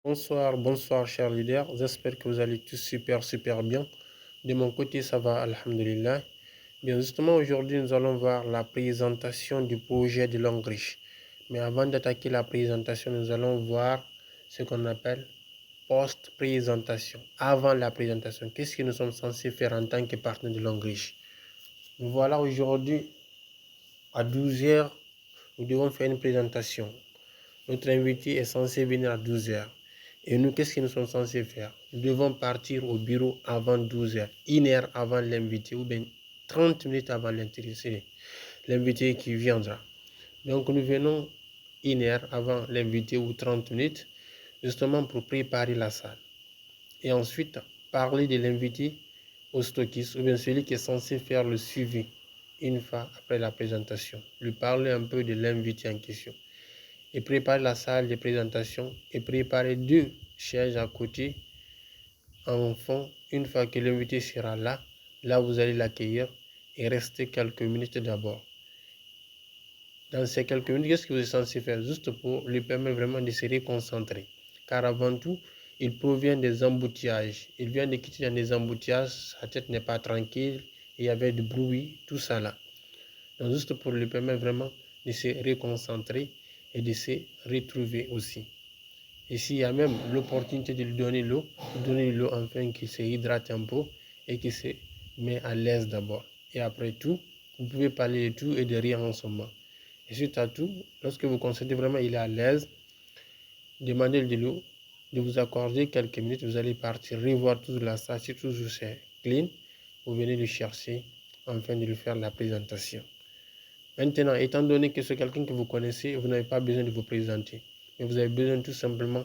Bonsoir chers leaders, j'espère que vous allez tous super bien. De mon côté ça va, alhamdulillah. Bien justement aujourd'hui nous allons voir la présentation du projet de langue riche. Mais avant d'attaquer la présentation, nous allons voir ce qu'on appelle post-présentation. Avant la présentation, qu'est-ce que nous sommes censés faire en tant que partenaire de langue riche? Nous voilà aujourd'hui à 12 heures, nous devons faire une présentation. Notre invité est censé venir à 12 heures. Et nous, qu'est-ce que nous sommes censés faire? Nous devons partir au bureau avant 12 heures, une heure avant l'invité, ou bien 30 minutes avant l'invité qui viendra. Donc nous venons une heure avant l'invité ou 30 minutes, justement pour préparer la salle. Et ensuite, parler de l'invité au stockiste, ou bien celui qui est censé faire le suivi une fois après la présentation. Lui parler un peu de l'invité en question. Et préparer la salle de présentation et préparer 2 chaises à côté en fond. Une fois que l'invité sera là, vous allez l'accueillir et rester quelques minutes d'abord. Dans ces quelques minutes, qu'est-ce que vous êtes censé faire? Juste pour lui permettre vraiment de se reconcentrer. Car avant tout, il provient des embouteillages. Il vient de quitter dans des embouteillages, sa tête n'est pas tranquille, il y avait du bruit, tout ça là. Donc juste pour lui permettre vraiment de se reconcentrer et de se retrouver aussi. Et s'il y a même l'opportunité de lui donner l'eau afin qu'il se hydrate un peu et qu'il se met à l'aise d'abord. Et après tout, vous pouvez parler de tout et de rien en ce moment. Et suite à tout, lorsque vous constatez vraiment qu'il est à l'aise, demandez de l'eau, de vous accorder quelques minutes, vous allez partir revoir toute la salle, si toujours c'est clean, vous venez le chercher afin de lui faire la présentation. Maintenant, étant donné que c'est quelqu'un que vous connaissez, vous n'avez pas besoin de vous présenter. Mais vous avez besoin tout simplement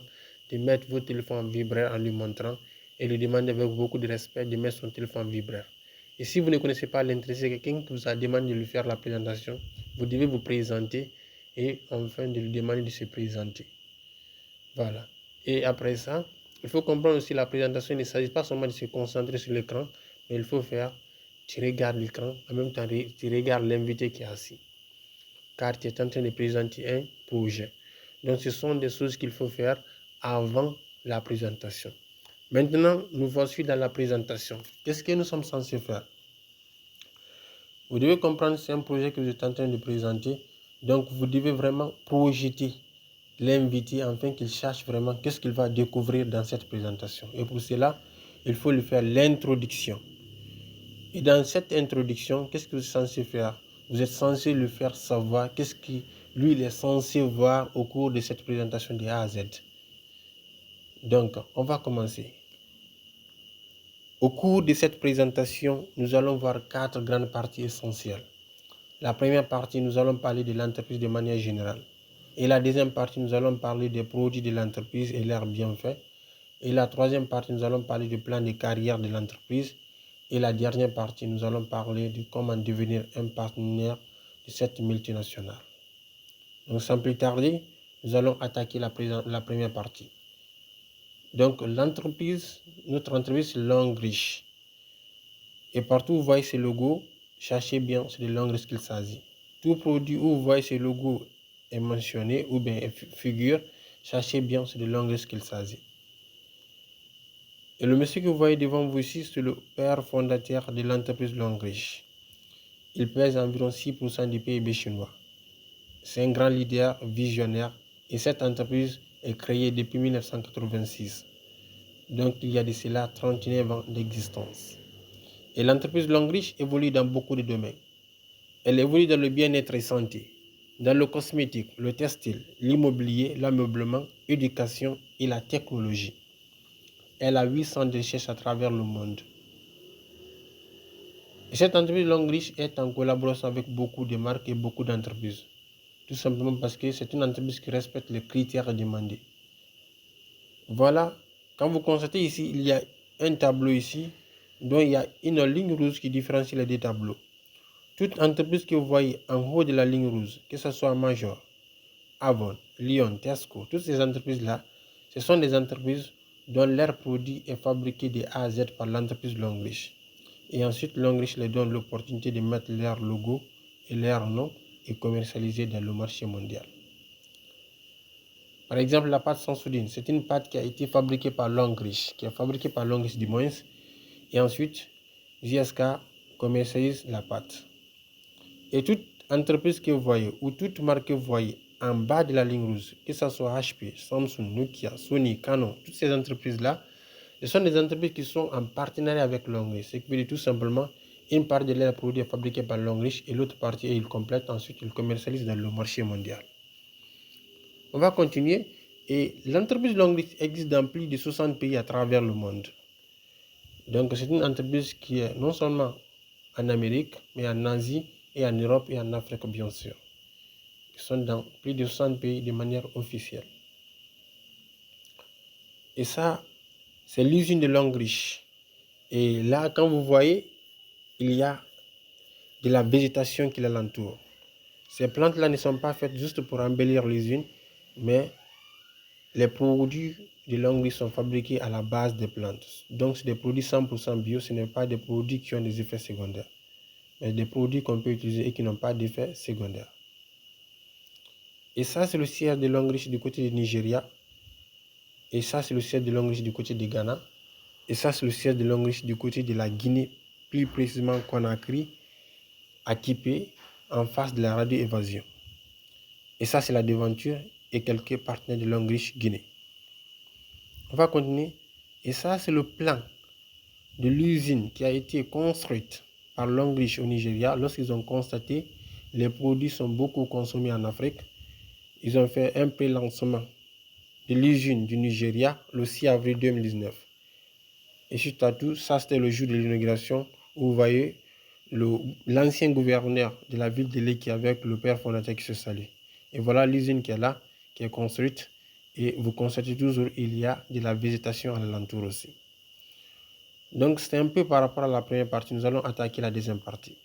de mettre votre téléphone en vibreur en lui montrant et lui demander avec beaucoup de respect de mettre son téléphone en vibreur. Et si vous ne connaissez pas l'intéressé, quelqu'un qui vous a demandé de lui faire la présentation, vous devez vous présenter et enfin de lui demander de se présenter. Voilà. Et après ça, il faut comprendre aussi la présentation, il ne s'agit pas seulement de se concentrer sur l'écran, mais il faut faire, tu regardes l'écran, en même temps tu regardes l'invité qui est assis. Car tu es en train de présenter un projet. Donc ce sont des choses qu'il faut faire avant la présentation. Maintenant, nous voici dans la présentation. Qu'est-ce que nous sommes censés faire? Vous devez comprendre que c'est un projet que vous êtes en train de présenter. Donc vous devez vraiment projeter l'invité afin qu'il cherche vraiment qu'est-ce qu'il va découvrir dans cette présentation. Et pour cela, il faut lui faire l'introduction. Et dans cette introduction, qu'est-ce que vous êtes censé faire? Vous êtes censé lui faire savoir qu'est-ce que lui il est censé voir au cours de cette présentation de A à Z. Donc, on va commencer. Au cours de cette présentation, nous allons voir 4 grandes parties essentielles. La première partie, nous allons parler de l'entreprise de manière générale. Et la deuxième partie, nous allons parler des produits de l'entreprise et leurs bienfaits. Et la troisième partie, nous allons parler du plan de carrière de l'entreprise. Et la dernière partie, nous allons parler de comment devenir un partenaire de cette multinationale. Donc, sans plus tarder, nous allons attaquer la première partie. Donc, notre entreprise, c'est Langue Riche. Et partout où vous voyez ce logo, cherchez bien, c'est de Langue Riche qu'il s'agit. Tout produit où vous voyez ce logo est mentionné ou bien figure, cherchez bien, c'est de Langue Riche qu'il s'agit. Et le monsieur que vous voyez devant vous ici, c'est le père fondateur de l'entreprise Langue Riche. Il pèse environ 6% du PIB chinois. C'est un grand leader visionnaire et cette entreprise est créée depuis 1986. Donc il y a de cela 39 ans d'existence. Et l'entreprise Langue Riche évolue dans beaucoup de domaines. Elle évolue dans le bien-être et santé, dans le cosmétique, le textile, l'immobilier, l'ameublement, l'éducation et la technologie. Elle a 8 centres de recherche à travers le monde. Et cette entreprise Langue Riche est en collaboration avec beaucoup de marques et beaucoup d'entreprises. Tout simplement parce que c'est une entreprise qui respecte les critères demandés. Voilà, quand vous constatez ici, il y a un tableau ici, dont il y a une ligne rouge qui différencie les deux tableaux. Toute entreprise que vous voyez en haut de la ligne rouge, que ce soit Major, Avon, Lyon, Tesco, toutes ces entreprises-là, ce sont des entreprises dont leur produit est fabriqué de A à Z par l'entreprise Langue Riche. Et ensuite, Langue Riche leur donne l'opportunité de mettre leur logo et leur nom et commercialiser dans le marché mondial. Par exemple, la pâte sans soudine, c'est une pâte qui a été fabriquée par Longrich, du moins, et ensuite, JSK commercialise la pâte. Et toute entreprise que vous voyez, ou toute marque que vous voyez en bas de la ligne rouge, que ce soit HP, Samsung, Nokia, Sony, Canon, toutes ces entreprises-là, ce sont des entreprises qui sont en partenariat avec Longrich. Ce qui veut dire tout simplement, une partie de leurs produits est fabriquée par Longrich et l'autre partie, ils complètent, ensuite ils commercialisent dans le marché mondial. On va continuer. Et l'entreprise Longrich existe dans plus de 60 pays à travers le monde. Donc c'est une entreprise qui est non seulement en Amérique, mais en Asie et en Europe et en Afrique bien sûr. Ils sont dans plus de 60 pays de manière officielle. Et ça, c'est l'usine de Longrich. Et là, quand vous voyez, il y a de la végétation qui l'entoure. Ces plantes-là ne sont pas faites juste pour embellir l'usine, mais les produits de Longrich sont fabriqués à la base des plantes. Donc, c'est des produits 100% bio, ce n'est pas des produits qui ont des effets secondaires, mais des produits qu'on peut utiliser et qui n'ont pas d'effets secondaires. Et ça, c'est le siège de Longrich du côté du Nigeria. Et ça, c'est le siège de Longrich du côté du Ghana. Et ça, c'est le siège de Longrich du côté de la Guinée, plus précisément Conakry, à Kipé, en face de la radio-évasion. Et ça, c'est la devanture et quelques partenaires de Longrich Guinée. On va continuer. Et ça, c'est le plan de l'usine qui a été construite par Longrich au Nigeria. Lorsqu'ils ont constaté que les produits sont beaucoup consommés en Afrique, ils ont fait un pré-lancement de l'usine du Nigeria le 6 avril 2019. Et suite à tout, ça c'était le jour de l'inauguration où vous voyez l'ancien gouverneur de la ville de Lekki avec le père fondateur qui se salue. Et voilà l'usine qui est là, qui est construite. Et vous constatez toujours il y a de la végétation à l'entour aussi. Donc c'est un peu par rapport à la première partie. Nous allons attaquer la deuxième partie.